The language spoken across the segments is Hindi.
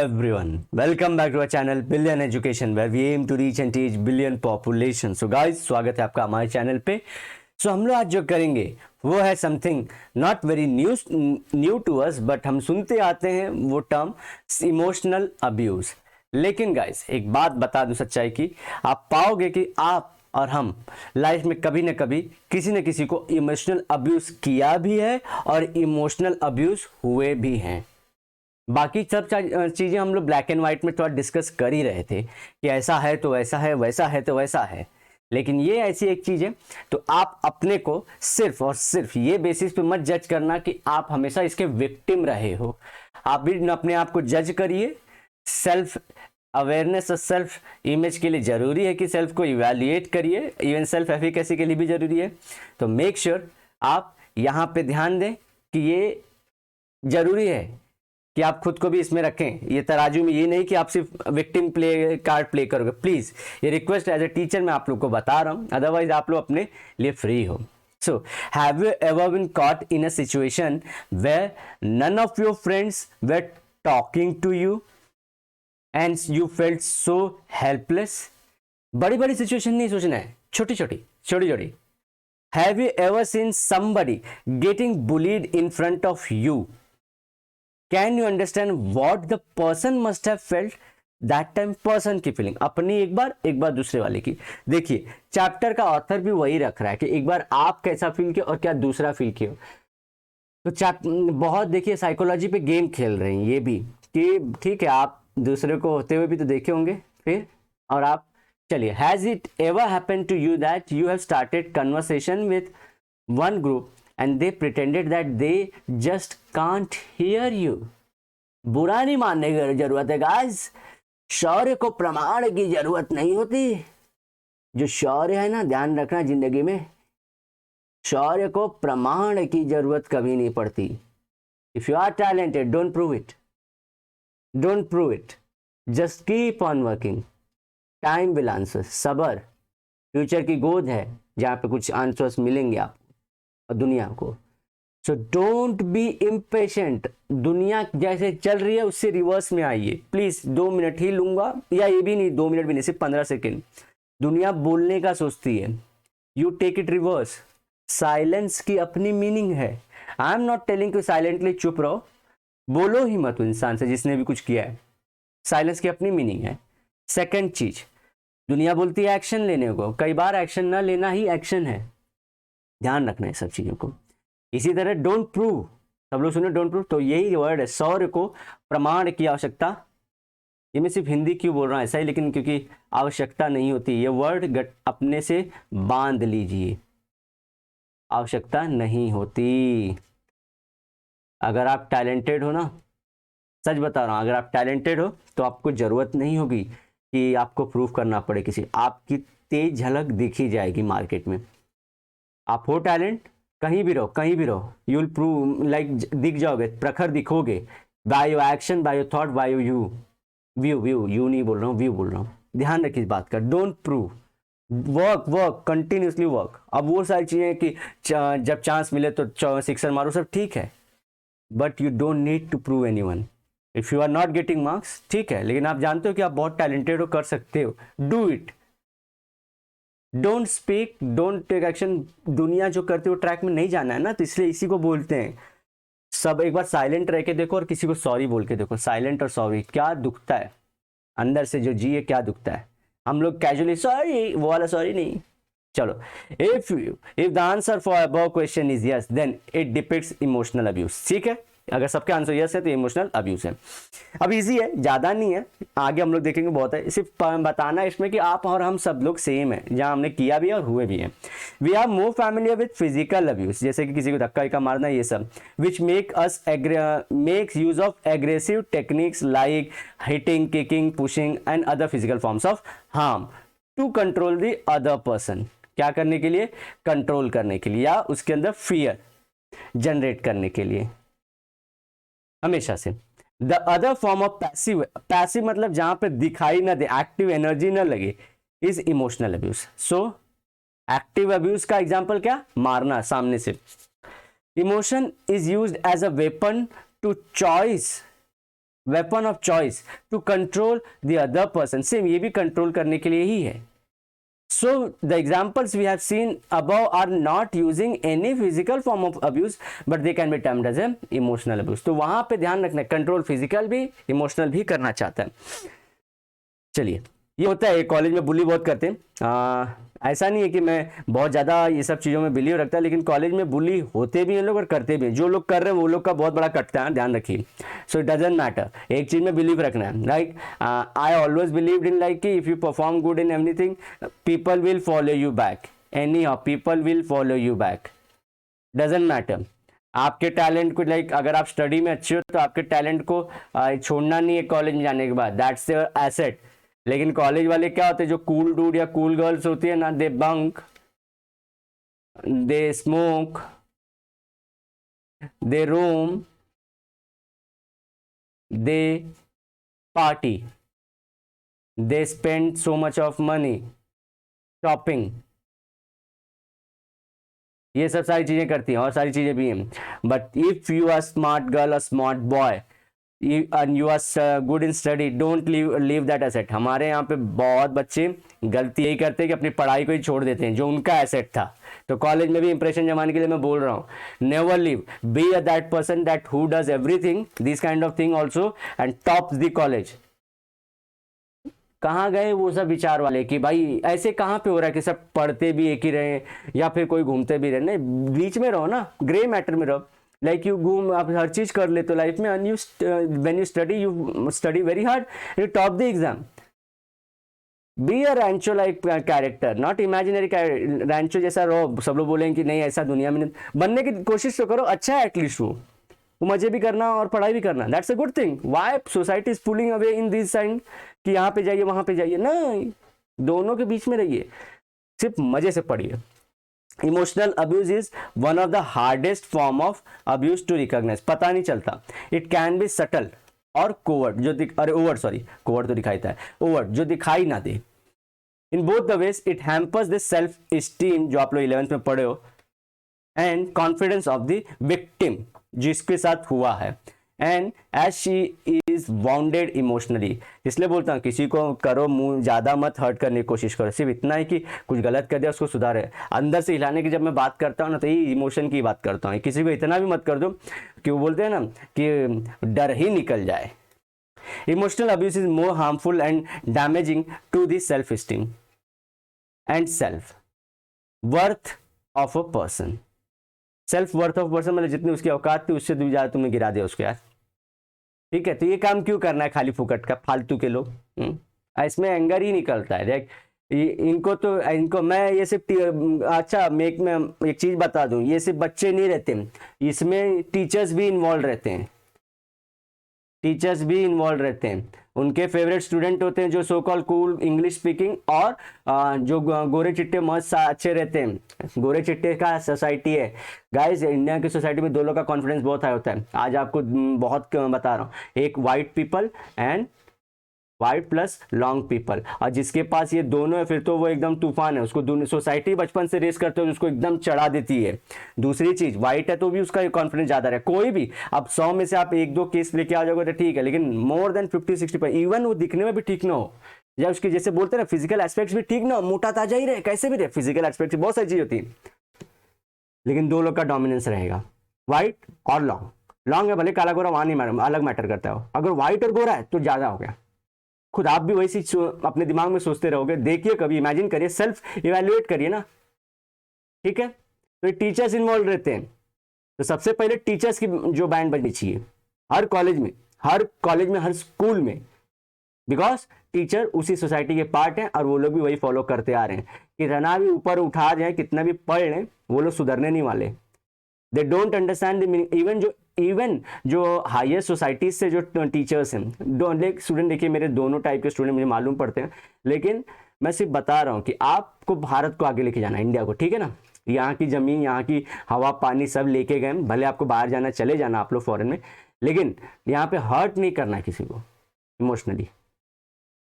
everyone, welcome back to our channel Billion Education where we aim to reach and teach billion population. So guys, स्वागत है आपका हमारे चैनल पे. So हम लोग आज जो करेंगे वो है something not very new to us, but हम सुनते आते हैं वो टर्म इमोशनल अब्यूज. लेकिन गाइस एक बात बता दूं सच्चाई की, आप पाओगे कि आप और हम लाइफ में कभी ना कभी किसी न किसी को इमोशनल अब्यूज किया भी है और इमोशनल अब्यूज हुए भी हैं. बाकी सब चीज़ें हम लोग ब्लैक एंड वाइट में थोड़ा डिस्कस कर ही रहे थे कि ऐसा है तो ऐसा है, वैसा है तो वैसा है. लेकिन ये ऐसी एक चीज़ है, तो आप अपने को सिर्फ और सिर्फ ये बेसिस पे मत जज करना कि आप हमेशा इसके विक्टिम रहे हो. आप भी अपने आप को जज करिए. सेल्फ अवेयरनेस और सेल्फ इमेज के लिए ज़रूरी है कि सेल्फ को इवैल्यूएट करिए, इवन सेल्फ एफिकेसी के लिए भी ज़रूरी है. तो मेक श्योर आप यहाँ पे ध्यान दें कि ये ज़रूरी है कि आप खुद को भी इसमें रखें. ये तराजू में ये नहीं कि आप सिर्फ विक्टिम प्ले कार्ड प्ले करोगे. प्लीज़ ये रिक्वेस्ट एज ए टीचर मैं आप लोग को बता रहा हूँ, अदरवाइज आप लोग अपने लिए फ्री हो. So have you ever been caught in a situation where none of your friends were talking to you and you felt so helpless? बड़ी बड़ी सिचुएशन नहीं सोचना है, छोटी छोटी. Have you ever seen somebody getting bullied in front of you? Can you understand what the person must have felt that time? Person की फीलिंग अपनी एक बार दूसरे वाले की. देखिए चैप्टर का ऑथर भी वही रख रहा है कि एक बार आप कैसा फील किया और क्या दूसरा फील किया. तो बहुत देखिए साइकोलॉजी पे गेम खेल रहे हैं ये भी कि ठीक है आप दूसरे को होते हुए भी तो देखे होंगे फिर. और आप चलिए, has it ever happen to you that you have started conversation with one group and they pretended that they just can't hear you? बुरा नहीं मानने की जरूरत है गाइस. शौर्य को प्रमाण की जरूरत नहीं होती. जो शौर्य है ना, ध्यान रखना जिंदगी में, शौर्य को प्रमाण की जरूरत कभी नहीं पड़ती. If you are talented, don't prove it, just keep on working. Time will answer. सबर फ्यूचर की गोद है जहाँ पे कुछ आंसर्स मिलेंगे आपको और दुनिया को. So don't be impatient. दुनिया जैसे चल रही है उससे रिवर्स में आइए प्लीज. 2 मिनट ही लूंगा, या ये भी नहीं 2 मिनट भी नहीं, सिर्फ 15 सेकेंड. दुनिया बोलने का सोचती है, you take it reverse. Silence की अपनी मीनिंग है. आई एम नॉट टेलिंग कि साइलेंटली चुप रहो, बोलो ही मत इंसान से जिसने भी कुछ किया है. साइलेंस की अपनी मीनिंग है. सेकेंड चीज, दुनिया बोलती है एक्शन लेने को, कई बार एक्शन ना लेना ही एक्शन है. ध्यान रखना है सब चीज़ों को. इसी तरह डोंट प्रूव, सब लोग सुने डोंट प्रूव, तो यही वर्ड है. शौर्य को प्रमाण की आवश्यकता. ये मैं सिर्फ हिंदी क्यों बोल रहा हूँ ऐसा ही, लेकिन क्योंकि आवश्यकता नहीं होती. ये वर्ड अपने से बांध लीजिए, आवश्यकता नहीं होती. अगर आप टैलेंटेड हो ना, सच बता रहा हूँ, अगर आप टैलेंटेड हो तो आपको ज़रूरत नहीं होगी कि आपको प्रूव करना पड़े किसी. आपकी तेज झलक दिखी जाएगी मार्केट में. आप हो टैलेंट, कहीं भी रहो, यू विल प्रूव, लाइक दिख जाओगे, प्रखर दिखोगे. By your action, by your thought, by your view. You नहीं बोल रहा हूँ, व्यू बोल रहा हूँ. ध्यान रखिए इस बात का. Don't prove, work continuously work. अब वो सारी चीज़ें कि जब चांस मिले तो सिक्सर मारो, सब ठीक है, but you don't need to prove anyone. If you are not getting marks, ठीक है, लेकिन आप जानते हो कि आप बहुत टैलेंटेड हो, कर सकते हो, do it. Don't speak, don't take action. दुनिया जो करती है वो ट्रैक में नहीं जाना है ना, तो इसलिए इसी को बोलते हैं. सब एक बार साइलेंट रह के देखो और किसी को सॉरी बोल के देखो. साइलेंट और सॉरी क्या दुखता है अंदर से, जो जिए क्या दुखता है. हम लोग कैजुअली सॉरी, वो वाला सॉरी नहीं. चलो, if the answer for above question is yes, then it depicts emotional abuse. ठीक है, अगर सबके आंसर यस है तो इमोशनल अब्यूज है. अब इजी है, ज़्यादा नहीं है, आगे हम लोग देखेंगे. बहुत है, सिर्फ बताना इसमें कि आप और हम सब लोग सेम है, जहां हमने किया भी है और हुए भी हैं. We are more familiar with physical abuse, जैसे कि किसी को धक्का का मारना, ये सब, which makes use of aggressive techniques like hitting, kicking, pushing and other physical forms of harm to control the other person. क्या करने के लिए? कंट्रोल करने के लिए, या उसके अंदर फियर जनरेट करने के लिए, हमेशा से. The other form of passive मतलब जहां पे दिखाई ना दे, एक्टिव एनर्जी ना लगे, is emotional abuse. So active abuse का एग्जांपल क्या? मारना सामने से. Emotion is used as a weapon to choice weapon of choice to control the other person, same ये भी कंट्रोल करने के लिए ही है. So the examples we have seen above are not using any physical form of abuse, but they can be termed as a emotional abuse. तो वहां पे ध्यान रखना, कंट्रोल फिजिकल भी इमोशनल भी करना चाहता है. चलिए, ये होता है कॉलेज में बुली बहुत करते हैं. ऐसा नहीं है कि मैं बहुत ज़्यादा ये सब चीज़ों में बिलीव रखता, लेकिन कॉलेज में बुली होते भी हैं लोग और करते भी हैं. जो लोग कर रहे हैं वो लोग का बहुत बड़ा कटता है, ध्यान रखिए. सो इट डजेंट मैटर, एक चीज़ में बिलीव रखना है. Like I always believed in like कि if you perform good in everything people will follow you back, anyhow people will follow you back. Doesn't matter, आपके टैलेंट को लाइक अगर आप स्टडी में अच्छे हो तो आपके टैलेंट को छोड़ना नहीं है कॉलेज में जाने के बाद, दैट्स योर एसेट. लेकिन कॉलेज वाले क्या होते हैं, जो कूल डूड या कूल गर्ल्स होती है ना, they bunk, they smoke, they roam, they party, they spend so much of money shopping, ये सब सारी चीजें करती हैं और सारी चीजें भी हैं. But if you are smart girl और smart boy and you are good in study, don't leave that asset. हमारे यहाँ पे बहुत बच्चे गलती यही करते हैं कि अपनी पढ़ाई को ही छोड़ देते हैं जो उनका एसेट था. तो कॉलेज में भी इंप्रेशन जमाने के लिए मैं बोल रहा हूँ, never leave, be that person that who does everything this kind of thing also and tops the college. कहाँ गए वो सब विचार वाले कि भाई ऐसे कहाँ पे हो रहा है कि सब पढ़ते भी एक ही रहे या फिर कोई घूमते भी रहे. नहीं, बीच में रहो ना, ग्रे मैटर में रहो. लाइक यू घूम, आप हर चीज कर लेते हो लाइफ में, and you when you study very hard, you top the exam. Be a Rancho like character, not imaginary. Rancho जैसा रहो, सब लोग बोलेंगे कि नहीं ऐसा दुनिया में नहीं. बनने की कोशिश तो करो, अच्छा है एटलीस्ट वो मजे भी करना और पढ़ाई भी करना, that's a good thing. Why society is pulling away in this side कि यहाँ पे जाइए वहां पे जाइए, नहीं, दोनों के बीच में रहिए, सिर्फ मजे से पढ़िए. Emotional abuse is one of the hardest form of abuse to recognise. पता नहीं चलता, इट कैन बी सटल और कोवर्ट, जो ओवर्ट, सॉरी कोवर्ट तो दिखाईता है, ओवर्ट जो दिखाई ना दे. In both the ways it hampers the self esteem, जो आप लोग 11th में पढ़े हो, and confidence of the victim जिसके साथ हुआ है, and as she is wounded emotionally. इसलिए बोलता हूँ किसी को करो मुंह ज्यादा मत हर्ट करने की कोशिश करो, सिर्फ इतना है कि कुछ गलत कर दिया उसको सुधारे. अंदर से हिलाने की जब मैं बात करता हूँ ना तो ये इमोशन की बात करता हूँ. किसी को इतना भी मत कर दो कि वो बोलते हैं ना कि डर ही निकल जाए. Emotional abuse is more harmful and damaging to the self esteem and self worth of a person. Self worth of person मतलब जितनी उसकी औकात थी उससे भी ज्यादा तुमने गिरा दिया उसको यार. ठीक है, तो ये काम क्यों करना है खाली फुकट का, फालतू के लोग. इसमें एंगर ही निकलता है. देख इनको मैं ये सिर्फ अच्छा मेक में एक चीज बता दूं, ये सिर्फ बच्चे नहीं रहते, इसमें टीचर्स भी इन्वॉल्व रहते हैं. टीचर्स भी इन्वॉल्व रहते हैं. उनके फेवरेट स्टूडेंट होते हैं जो सो कॉल कूल इंग्लिश स्पीकिंग, और जो गोरे चिट्टे मस्त अच्छे रहते हैं. गोरे चिट्टे का सोसाइटी है गाइस, इंडिया की सोसाइटी में 2 लोग का कॉन्फिडेंस बहुत हाई होता है. आज आपको बहुत बता रहा हूँ, एक white people and white plus long people, और जिसके पास ये दोनों है फिर तो वो एकदम तूफान है. उसको सोसाइटी बचपन से रेस करते हो उसको एकदम चढ़ा देती है. दूसरी चीज वाइट है तो भी उसका कॉन्फिडेंस ज्यादा है. कोई भी अब 100 में से आप 1-2 केस लेके आ जाओगे तो ठीक है, लेकिन मोर देन 50-60%, इवन वो दिखने में भी ठीक ना हो, या उसकी जैसे बोलते हैं ना फिजिकल एस्पेक्ट्स भी ठीक ना हो, मोटा ताजा ही रहे, कैसे भी रहे, फिजिकल एस्पेक्ट बहुत सारी चीज होती है, लेकिन 2 लोग का डोमिनेंस रहेगा, व्हाइट और लॉन्ग. लॉन्ग है भले काला गोरा वहां नहीं अलग मैटर करता है, अगर व्हाइट और गोरा है तो ज्यादा हो गया. खुद आप भी वैसी अपने दिमाग में सोचते रहोगे. देखिए, कभी इमेजिन करिए, सेल्फ इवैल्यूएट करिए ना. ठीक है, तो टीचर्स इन्वॉल्व रहते हैं, तो सबसे पहले टीचर्स की जो बैंड बजनी चाहिए हर कॉलेज में, हर स्कूल में, बिकॉज टीचर उसी सोसाइटी के पार्ट हैं और वो लोग भी वही फॉलो करते आ रहे हैं. कितना भी ऊपर उठा जाए, कितना भी पढ़ लें, वो लोग सुधरने नहीं वाले. They don't understand the meaning. Even जो हायर सोसाइटीज से जो टीचर्स हैं, स्टूडेंट देखिए मेरे दोनों टाइप के स्टूडेंट मुझे मालूम पड़ते हैं, लेकिन मैं सिर्फ बता रहा हूँ कि आपको भारत को आगे लेके जाना है, इंडिया को. ठीक है ना, यहाँ की जमीन, यहाँ की हवा पानी सब लेके गए, भले आपको बाहर जाना, चले जाना आप लोग फॉरेन में, लेकिन यहाँ पे हर्ट नहीं करना किसी को इमोशनली.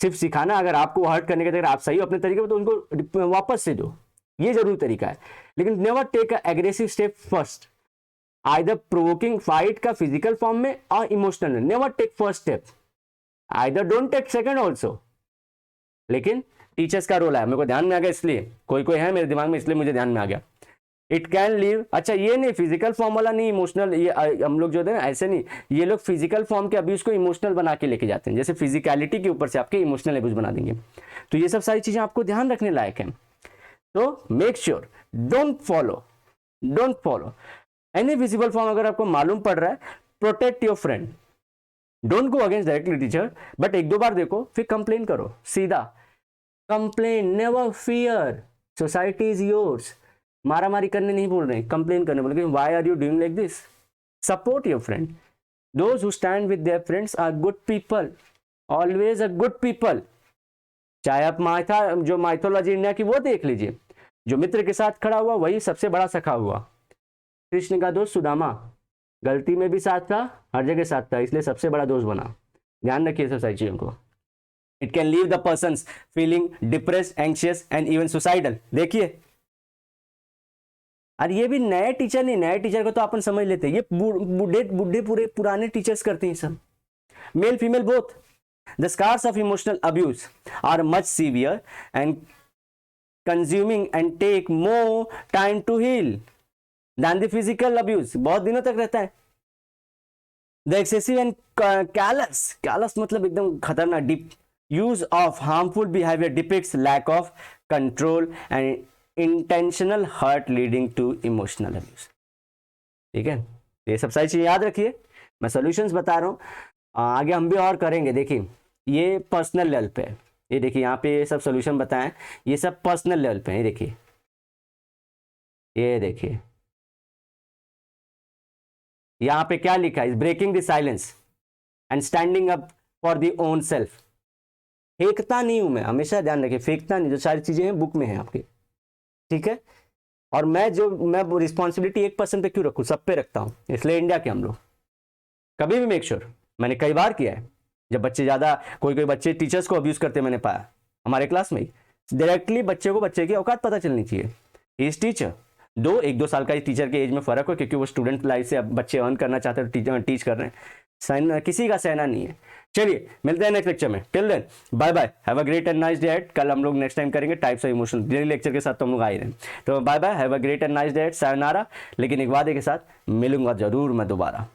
सिर्फ सिखाना, अगर आपको हर्ट करने के अगर आप सही हो अपने तरीके पर तो उनको वापस से दो, ये जरूर तरीका है. लेकिन never take a aggressive step first. Either provoking fight का फिजिकल फॉर्म में और इमोशनल में, never take first step, either don't take second also. लेकिन टीचर्स का रोल है, मेरे को ध्यान में आ गया, इसलिए कोई है मेरे दिमाग में, इसलिए मुझे ध्यान में आ गया। इट कैन लीव, अच्छा ये नहीं फिजिकल फॉर्म वाला नहीं, इमोशनल, ये हम लोग जो है ना ऐसे नहीं, ये लोग फिजिकल फॉर्म के अब्यूज को इमोशनल बना के लेके जाते हैं, जैसे फिजिकलिटी के ऊपर से आपके इमोशनल अब्यूज बना देंगे। तो ये सब सारी चीजें आपको ध्यान रखने लायक है। तो make sure don't follow any visible form. अगर आपको मालूम पड़ रहा है, protect your friend, don't go against directly teacher, but एक दो बार देखो फिर कंप्लेन करो, सीधा complain, never fear, society is yours. मारामारी करने नहीं बोल रहे, कंप्लेन करने बोल रहे, why are you doing like this, support your friend, those who stand with their friends are good people, always a good people. चाहे आप जो माइथोलॉजी इंडिया की वो देख लीजिए, जो मित्र के साथ खड़ा हुआ वही सबसे बड़ा सखा हुआ। कृष्ण का दोस्त सुदामा, गलती में भी साथ था, हर जगह साथ था, इसलिए सबसे बड़ा दोस्त बना। ध्यान रखिए सब सारी चीजों को। It can leave the person feeling depressed, anxious and even suicidal. देखिए, और ये भी नए टीचर नहीं, नए टीचर को तो अपन समझ लेते हैं, ये बूढ़े पूरे पुराने टीचर्स करते हैं सब, male female both. The scars of emotional abuse are much severe and consuming and take more time to heal than the physical abuse, बहुत दिनों तक रहता है। The excessive and callous मतलब एकदम खतरनाक, deep use of harmful behavior depicts lack of control and intentional hurt leading to emotional abuse। ठीक है, ये सब सारी चीजें याद रखिए, मैं सॉल्यूशंस बता रहा हूँ, आगे हम भी और करेंगे। देखिए ये पर्सनल लेवल पे है, ये देखिए यहाँ पे ये सब सॉल्यूशन बताएं, ये सब पर्सनल लेवल पे है। ये देखिए यहां पे क्या लिखा है, breaking the silence and standing up for the own self. फेंकता नहीं हूं मैं, हमेशा ध्यान रखिए, फेंकता नहीं, जो सारी चीजें हैं बुक में है आपके, ठीक है। और मैं रिस्पॉन्सिबिलिटी 1% पे क्यों रखूं, सब पे रखता हूं, इसलिए इंडिया के हम लोग कभी भी मेक श्योर, मैंने कई बार किया है, जब बच्चे ज्यादा कोई बच्चे टीचर्स को अब्यूज करते मैंने पाया हमारे क्लास में ही, डायरेक्टली बच्चे की औकात पता चलनी चाहिए। इस टीचर एक दो साल का टीचर के एज में फर्क हो, क्योंकि वो स्टूडेंट लाइफ से अब बच्चे अर्न करना चाहते हैं, टीचर टीच कर रहे हैं, किसी का सहना नहीं है। चलिए मिलते हैं नेक्स्ट लेक्चर में, till then bye bye, have a great and nice day. कल हम लोग नेक्स्ट टाइम करेंगे types of emotion, daily lecture के साथ तो हम लोग आए रहे, तो bye bye, have a great and nice day, सायोनारा। लेकिन एक वादे के साथ, मिलूंगा जरूर मैं दोबारा।